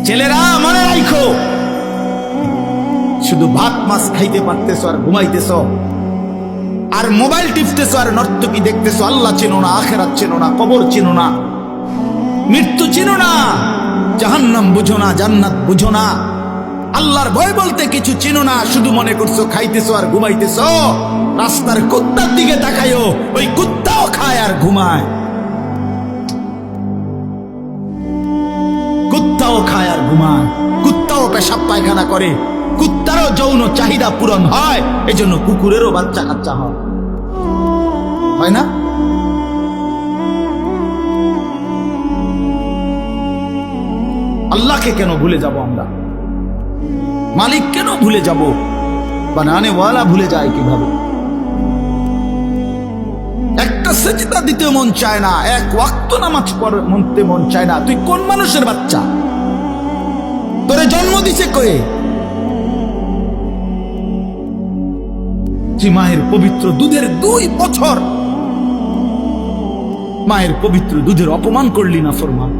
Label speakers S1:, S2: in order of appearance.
S1: ছেলেরা মনে রাখো, শুধু ভাত মাছ খাইতে পারতেছো আর ঘুমাইতেছো, আর মোবাইল টিপতেছো আর নর্তকী দেখতেছো। আল্লাহ চেনো না, আখেরাত চেনো না, কবর চেনো না, মৃত্যু চেনো না, জাহান্নাম বুঝো না, জান্নাত বুঝো না, আল্লাহর ভয় বলতে কিছু চেনো না। শুধু মনে করছো খাইতেছো আর ঘুমাইতেছো। রাস্তার কুত্তার দিকে তাকায়ও, ওই কুত্তাও খায় আর ঘুমায়, কুত্তাও খায় আর ঘুমায়, কুত্তাও পেশাব পায়খানা করে, কুত্তারও যৌন চাহিদা পূরণ হয়, এজন্য কুকুরেরও বাচ্চা কাচ্চা হয় না? আল্লাহকে কেন ভুলে যাব আমরা? মালিক কেন ভুলে যাব? বানানে ওয়ালা ভুলে যায় কিভাবে? একটা সেজদা দিতে মন চায় না, এক ওয়াক্ত নামাজ পড়তে মন চায় না। তুই কোন মানুষের বাচ্চা? তোরে জন্ম দিছে কয়ে? তুই মায়ের পবিত্র দুধের 2 বছর মায়ের পবিত্র দুধের অপমান করলি না ফরমান।